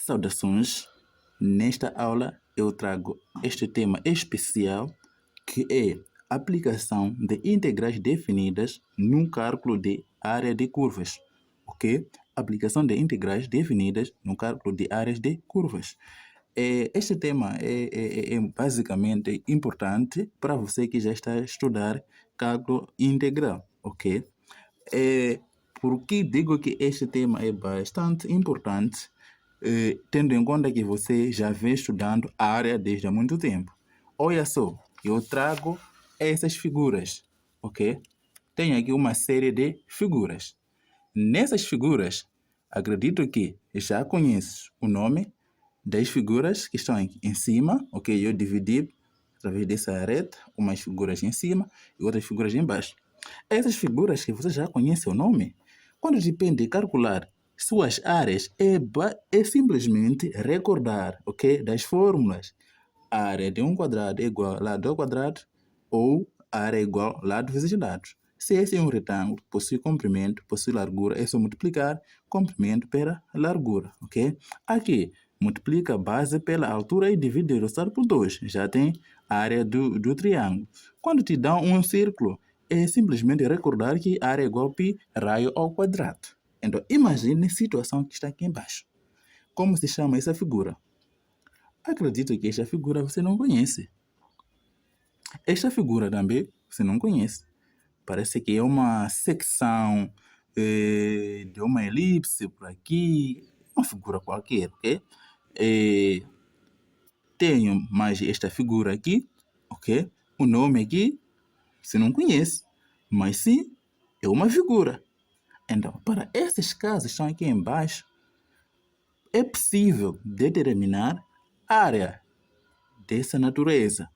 Saudações! Nesta aula eu trago este tema especial que é aplicação de integrais definidas no cálculo de área de curvas. Ok? Aplicação de integrais definidas no cálculo de áreas de curvas. Este tema é basicamente importante para você que já está a estudar cálculo integral. Ok? Por que digo que este tema é bastante importante? Tendo em conta que você já vem estudando a área desde há muito tempo. Olha só, eu trago essas figuras, ok? Tenho aqui uma série de figuras. Nessas figuras, acredito que já conheces o nome das figuras que estão aqui em cima, ok? Eu dividi através dessa reta, umas figuras em cima e outras figuras embaixo. Essas figuras que você já conhece o nome, quando depende de calcular suas áreas, é simplesmente recordar, ok? Das fórmulas. A área de um quadrado é igual a lado ao quadrado, ou a área é igual a lado vezes lado. Se esse é um retângulo, possui comprimento, possui largura, é só multiplicar comprimento pela largura, ok? Aqui, multiplica a base pela altura e divide o resultado por 2. Já tem a área do triângulo. Quando te dão um círculo, é simplesmente recordar que a área é igual a π raio ao quadrado. Então, imagine a situação que está aqui embaixo. Como se chama essa figura? Acredito que esta figura você não conhece. Esta figura também você não conhece. Parece que é uma secção de uma elipse por aqui. Uma figura qualquer, ok? Tenho mais esta figura aqui, ok? O nome aqui você não conhece, mas sim é uma figura. Então, para esses casos que estão aqui embaixo, é possível determinar a área dessa natureza.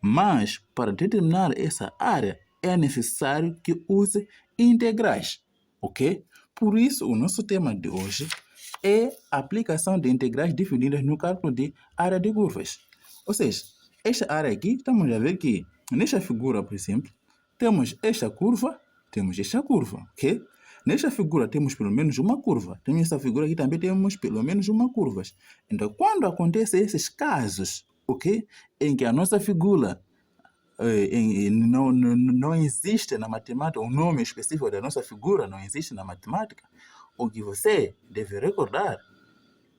Mas, para determinar essa área, é necessário que use integrais, ok? Por isso, o nosso tema de hoje é a aplicação de integrais definidas no cálculo de área de curvas. Ou seja, esta área aqui, estamos a ver que, nesta figura, por exemplo, temos esta curva, ok? Nesta figura temos pelo menos uma curva. Temos essa figura aqui também temos pelo menos uma curva. Então, quando acontecem esses casos, ok? Em que a nossa figura não existe na matemática, o nome específico da nossa figura não existe na matemática, o que você deve recordar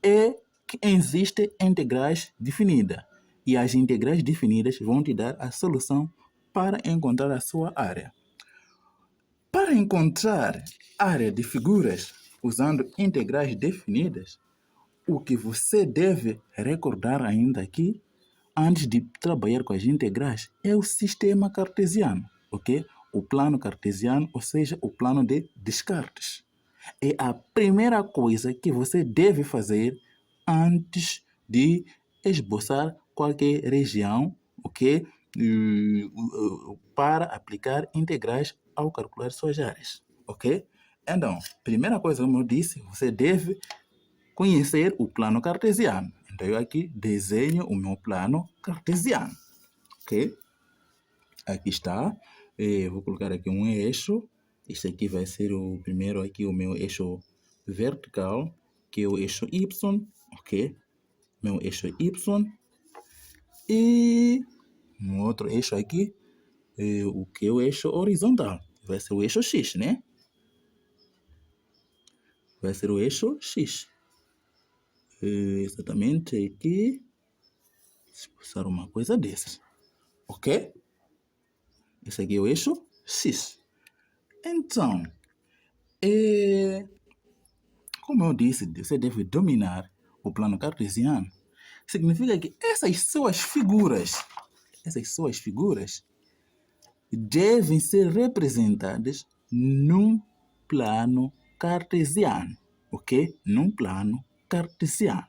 é que existem integrais definidas. E as integrais definidas vão te dar a solução para encontrar a sua área. Para encontrar área de figuras usando integrais definidas, o que você deve recordar ainda aqui, antes de trabalhar com as integrais, é o sistema cartesiano, ok? O plano cartesiano, ou seja, o plano de Descartes. É a primeira coisa que você deve fazer antes de esboçar qualquer região, ok? Para aplicar integrais ao calcular suas áreas, ok? Então, primeira coisa, como eu disse, você deve conhecer o plano cartesiano. Então, eu aqui desenho o meu plano cartesiano, ok? Aqui está. Vou colocar aqui um eixo. Este aqui vai ser o primeiro aqui, o meu eixo vertical, que é o eixo Y, ok? Meu eixo Y. E um outro eixo aqui, o que é o eixo horizontal. Vai ser o eixo X, né? Vai ser o eixo X. Exatamente aqui. Deixa eu passar uma coisa dessas. Ok? Esse aqui é o eixo X. Então, como eu disse, você deve dominar o plano cartesiano. Significa que essas suas figuras devem ser representadas num plano cartesiano, ok? Num plano cartesiano,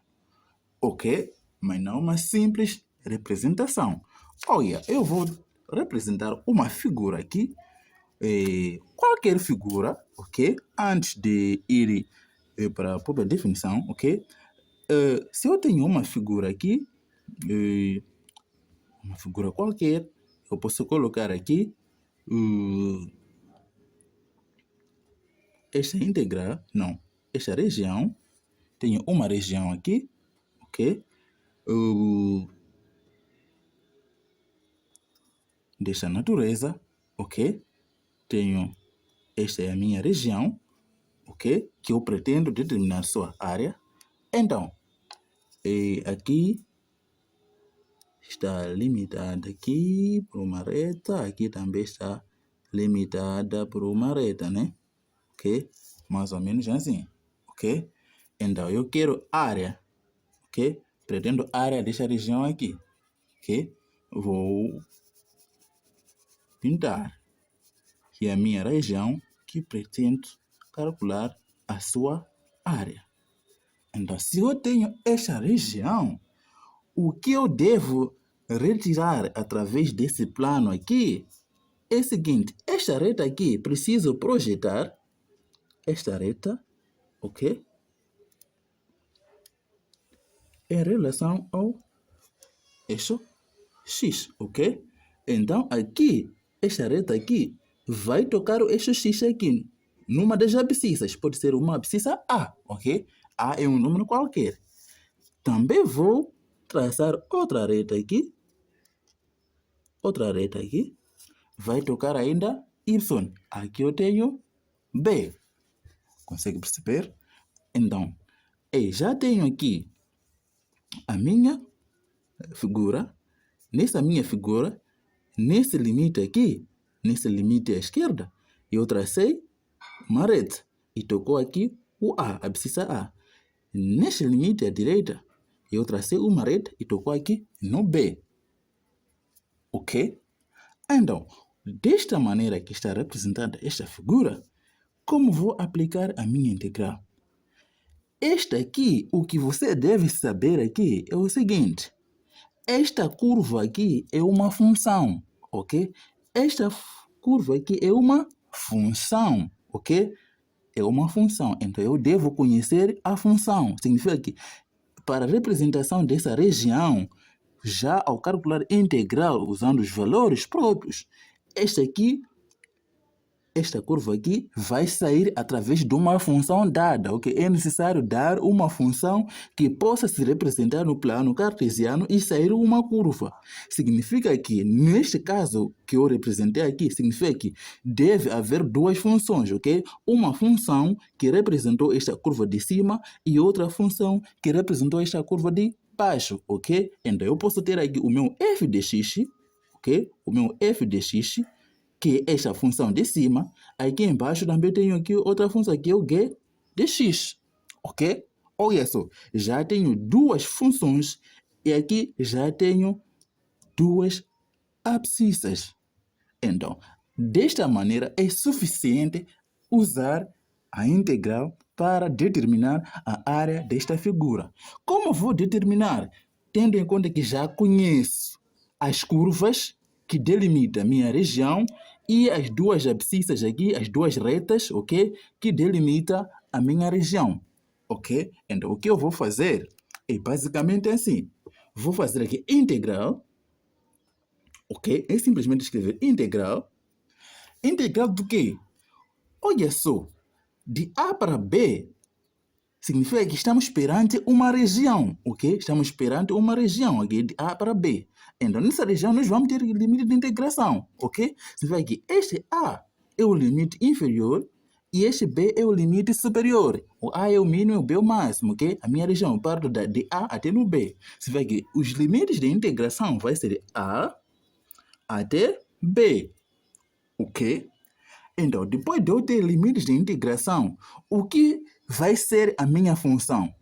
ok? Mas não uma simples representação. Olha, eu vou representar uma figura aqui, qualquer figura, ok? Antes de ir para a própria definição, ok? Se eu tenho uma figura aqui, uma figura qualquer, eu posso colocar aqui esta região. Tenho uma região aqui, ok? Desta natureza, ok? Tenho, esta é a minha região, ok? Que eu pretendo determinar sua área. Então, aqui está limitada aqui por uma reta, aqui também está limitada por uma reta, né? Ok? Mais ou menos assim, ok? Então, eu quero área, ok? Pretendo área desta região aqui, ok? Vou pintar que é a minha região que pretendo calcular a sua área. Então, se eu tenho esta região, o que eu devo retirar através desse plano aqui é o seguinte: esta reta aqui, preciso projetar esta reta, ok? Em relação ao eixo X, ok? Então, aqui, esta reta aqui vai tocar o eixo X aqui, numa das abscissas. Pode ser uma abscissa A, ok? A é um número qualquer. Também vou traçar outra reta aqui. Outra reta aqui. Vai tocar ainda Y. Aqui eu tenho B. Consegue perceber? Então, já tenho aqui a minha figura. Nessa minha figura, nesse limite aqui, nesse limite à esquerda, eu tracei uma reta e tocou aqui o A, a abscissa A. Neste limite à direita, eu tracei uma reta e tocou aqui no B. Ok? Então, desta maneira que está representada esta figura, como vou aplicar a minha integral? Esta aqui, o que você deve saber aqui é o seguinte: esta curva aqui é uma função, ok? Esta curva aqui é uma função, ok? É uma função, então eu devo conhecer a função. Significa que para a representação dessa região, já ao calcular integral usando os valores próprios, esta curva aqui vai sair através de uma função dada, ok? É necessário dar uma função que possa se representar no plano cartesiano e sair uma curva. Significa que, neste caso que eu representei aqui, significa que deve haver duas funções, ok? Uma função que representou esta curva de cima e outra função que representou esta curva de baixo, ok? Então, eu posso ter aqui o meu f de x, ok? O meu f de x, que é esta função de cima. Aqui embaixo também tenho aqui outra função, que é o g de x, ok? Olha só, já tenho duas funções e aqui já tenho duas abscissas. Então, desta maneira é suficiente usar a integral para determinar a área desta figura. Como vou determinar? Tendo em conta que já conheço as curvas que delimitam a minha região e as duas abscissas aqui, as duas retas, ok? Que delimitam a minha região, ok? Então, o que eu vou fazer é basicamente assim. Vou fazer aqui integral, ok? É simplesmente escrever integral. Integral do quê? Olha só, de A para B significa que estamos perante uma região, ok? Estamos perante uma região aqui, de A para B. Então, nessa região, nós vamos ter limite de integração, ok? Significa que este A é o limite inferior e este B é o limite superior. O A é o mínimo e o B é o máximo, ok? A minha região parte de A até no B. Significa que os limites de integração vai ser A até B, ok? Então, depois de eu ter limites de integração, o que vai ser a minha função?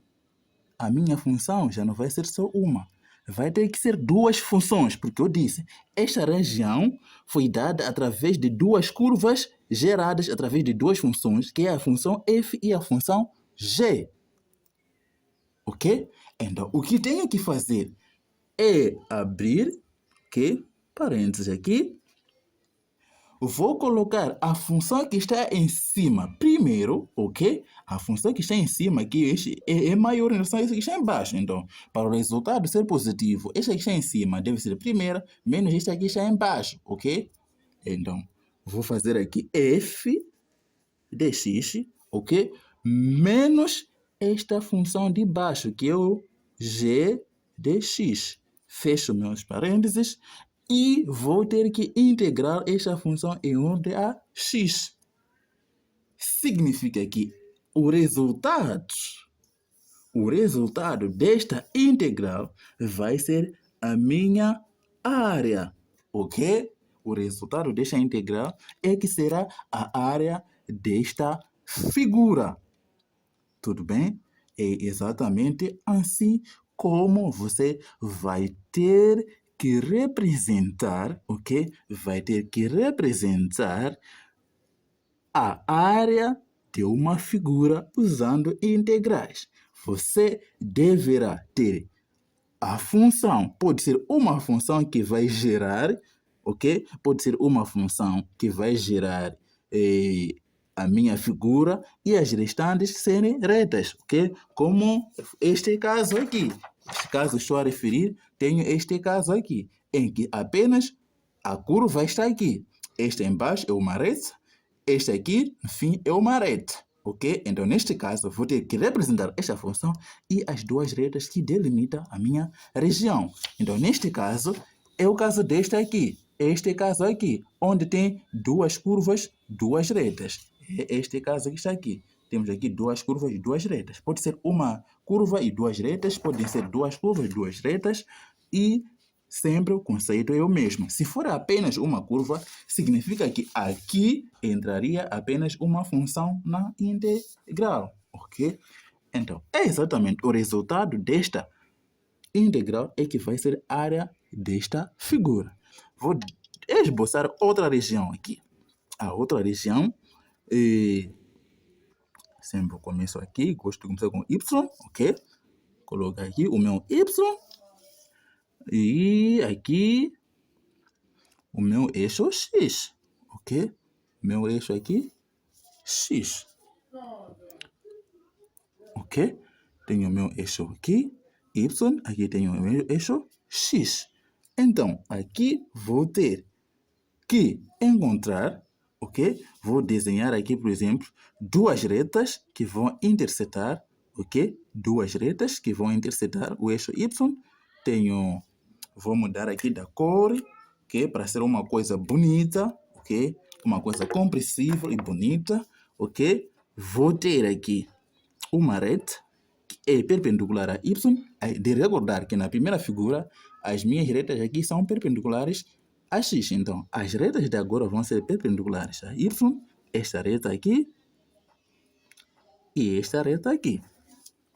A minha função já não vai ser só uma. Vai ter que ser duas funções, porque eu disse, esta região foi dada através de duas curvas geradas através de duas funções, que é a função f e a função g. Ok? Então, o que tenho que fazer é abrir, ok? Parênteses aqui. Vou colocar a função que está em cima primeiro, ok? A função que está em cima aqui é maior em relação a essa que está embaixo. Então, para o resultado ser positivo, esta que está em cima deve ser a primeira, menos esta aqui está embaixo, ok? Então, vou fazer aqui f de x, ok? Menos esta função de baixo, que é o g de x. Fecho meus parênteses e vou ter que integrar esta função em ordem a x. Significa que o resultado desta integral vai ser a minha área, ok? O resultado desta integral é que será a área desta figura. Tudo bem? É exatamente assim como você vai ter que representar, ok? Vai ter que representar a área de uma figura usando integrais. Você deverá ter a função. Pode ser uma função que vai gerar, ok? Pode ser uma função que vai gerar a minha figura e as restantes serem retas, ok? Como este caso aqui. Este caso estou a referir, tenho este caso aqui, em que apenas a curva está aqui. Esta embaixo é uma reta, este aqui, enfim, é uma reta, ok? Então, neste caso, vou ter que representar esta função e as duas retas que delimitam a minha região. Então, neste caso, é o caso deste aqui. Este caso aqui, onde tem duas curvas, duas retas. É este caso que está aqui. Temos aqui duas curvas e duas retas. Pode ser uma curva e duas retas, podem ser duas curvas e duas retas, e sempre o conceito é o mesmo. Se for apenas uma curva, significa que aqui entraria apenas uma função na integral, ok? Então, é exatamente o resultado desta integral é que vai ser a área desta figura. Vou esboçar outra região aqui. A outra região, sempre começo aqui, gosto de começar com y, ok? Colocar aqui o meu y. E aqui o meu eixo x, ok? Meu eixo aqui, x. Ok? Tenho o meu eixo aqui, y. Aqui tenho o meu eixo x. Então, aqui vou ter que encontrar, ok? Vou desenhar aqui, por exemplo, duas retas que vão intersetar, ok? Duas retas que vão intersetar o eixo y. Vou mudar aqui da cor, ok? Para ser uma coisa bonita, ok? Uma coisa compreensível e bonita, ok? Vou ter aqui uma reta que é perpendicular a y. De recordar que na primeira figura, as minhas retas aqui são perpendiculares a x. Então, as retas de agora vão ser perpendiculares a y, esta reta aqui e esta reta aqui,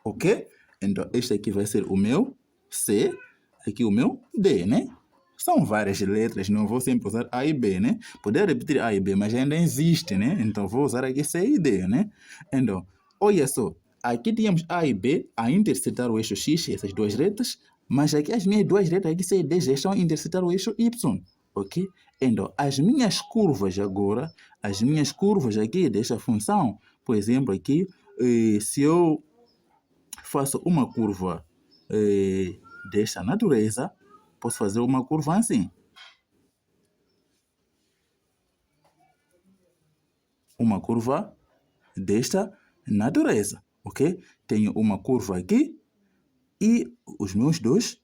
ok? Então, este aqui vai ser o meu C, aqui o meu D, né? São várias letras, não vou sempre usar A e B, né? Poder repetir A e B, mas ainda existe, né? Então, vou usar aqui C e D, né? Então, olha só, aqui tínhamos A e B a intersetar o eixo X, essas duas retas, mas aqui as minhas duas retas aqui, C e D, já estão a intersetar o eixo Y, ok? Então, as minhas curvas agora, as minhas curvas aqui desta função, por exemplo, aqui, se eu faço uma curva desta natureza, posso fazer uma curva assim. Uma curva desta natureza, ok? Tenho uma curva aqui e os meus dois,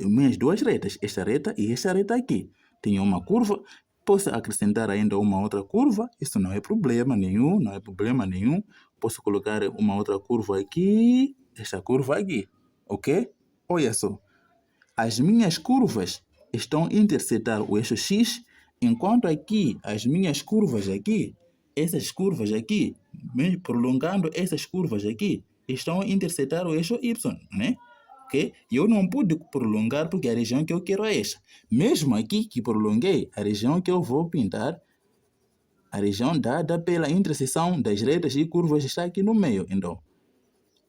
minhas duas retas, esta reta e esta reta aqui. Tenho uma curva, posso acrescentar ainda uma outra curva, isso não é problema nenhum, não é problema nenhum. Posso colocar uma outra curva aqui, esta curva aqui, ok? Olha só, as minhas curvas estão a intersetar o eixo X, enquanto aqui, as minhas curvas aqui, essas curvas aqui, prolongando essas curvas aqui, estão a intersetar o eixo Y, né? Ok? Eu não pude prolongar porque a região que eu quero é esta. Mesmo aqui que prolonguei, a região que eu vou pintar, a região dada pela interseção das retas e curvas está aqui no meio. Então,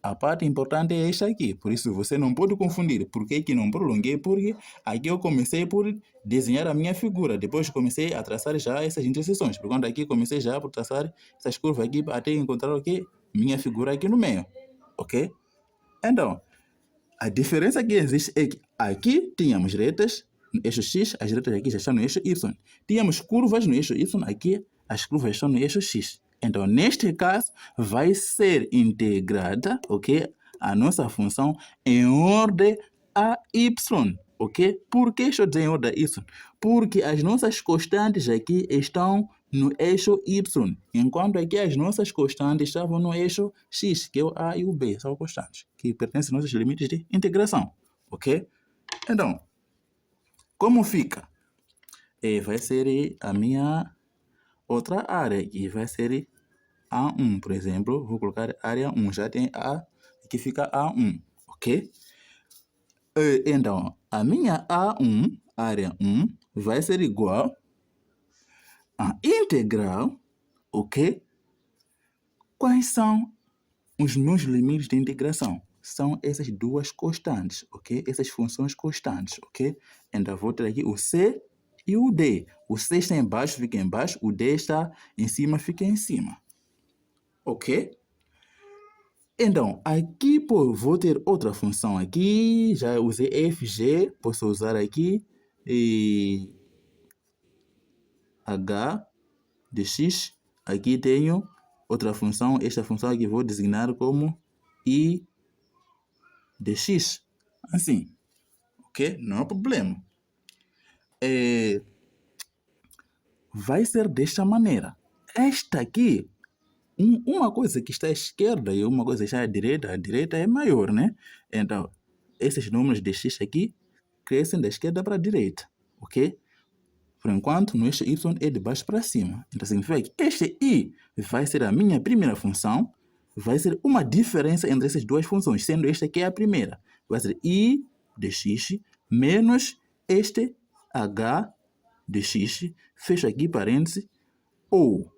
a parte importante é esta aqui. Por isso, você não pode confundir. Por que não prolonguei? Porque aqui eu comecei por desenhar a minha figura. Depois comecei a traçar já essas interseções. Portanto, aqui comecei já por traçar essas curvas aqui até encontrar aqui minha figura aqui no meio. Ok? Então, a diferença que existe é que aqui tínhamos retas no eixo X, as retas aqui já estão no eixo Y. Tínhamos curvas no eixo Y, aqui as curvas estão no eixo X. Então, neste caso, vai ser integrada, ok, a nossa função em ordem a y, ok? Por que estou dizendo em ordem a y? Porque as nossas constantes aqui estão no eixo y, enquanto aqui as nossas constantes estavam no eixo x, que é o a e o b, são constantes, que pertencem aos nossos limites de integração, ok? Então, como fica? Vai ser a minha outra área, que vai ser A1, por exemplo, vou colocar área 1, já tem A, aqui fica A1, ok? Então, a minha A1, área 1, vai ser igual a integral, ok? Quais são os meus limites de integração? São essas duas constantes, ok? Essas funções constantes, ok? Então, vou ter aqui o C e o D. O C está embaixo, fica embaixo. O D está em cima, fica em cima. Ok? Então, aqui vou ter outra função aqui. Já usei f, g. Posso usar aqui h de x. Aqui tenho outra função. Esta função aqui vou designar como i de x. Assim. Ok? Não há problema. Vai ser desta maneira. Esta aqui, uma coisa que está à esquerda e uma coisa que está à direita é maior, né? Então, esses números de x aqui crescem da esquerda para a direita, ok? Por enquanto, no eixo y é de baixo para cima. Então, significa que este i vai ser a minha primeira função, vai ser uma diferença entre essas duas funções, sendo esta aqui a primeira. Vai ser i de x menos este h de x, fecho aqui parênteses, ou,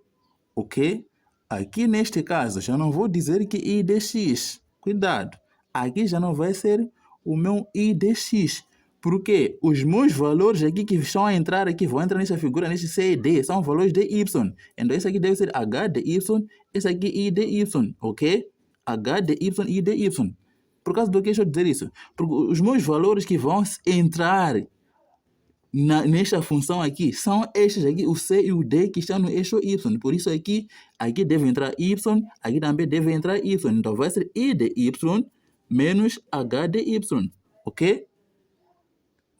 ok? Aqui neste caso já não vou dizer que i de x, cuidado, aqui já não vai ser o meu i de x, porque os meus valores aqui que estão a entrar aqui, vão entrar nessa figura, nesse c e d, são valores de y, então esse aqui deve ser h de y, esse aqui i de y, ok? h de y, i de y. Por causa do que deixa eu dizer isso? Porque os meus valores que vão entrar nesta função aqui, são estes aqui, o C e o D, que estão no eixo Y. Por isso aqui deve entrar Y, aqui também deve entrar Y. Então vai ser I de Y menos H de Y, ok?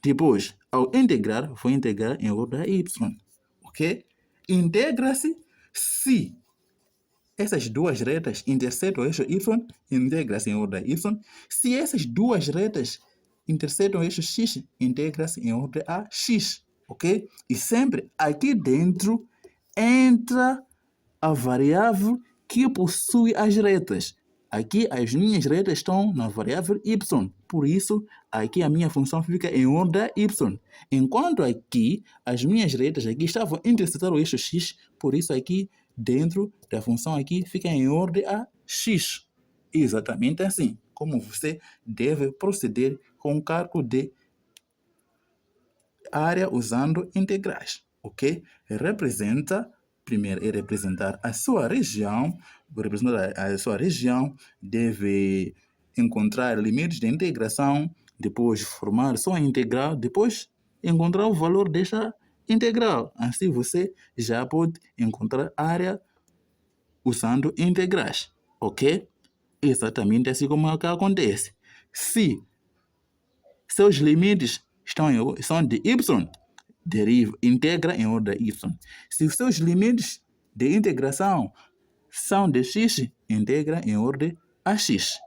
Depois, ao integrar, vou integrar em ordem a Y, ok? Integra-se se essas duas retas interceptam o eixo Y, integra-se em ordem a Y. Se essas duas retas interceptam o eixo X, integra-se em ordem a X, ok? E sempre aqui dentro entra a variável que possui as retas. Aqui as minhas retas estão na variável y, por isso aqui a minha função fica em ordem a y. Enquanto aqui as minhas retas aqui estavam a interceptar o eixo x, por isso aqui dentro da função aqui fica em ordem a x. Exatamente assim como você deve proceder com o cálculo de área usando integrais, ok? Primeiro é representar a sua região. Para representar a sua região, deve encontrar limites de integração, depois formar sua integral, depois encontrar o valor desta integral. Assim você já pode encontrar a área usando integrais, ok? Exatamente assim como é que acontece. Se seus limites são de y, integra em ordem y. Se os seus limites de integração são de x, integra em ordem a x.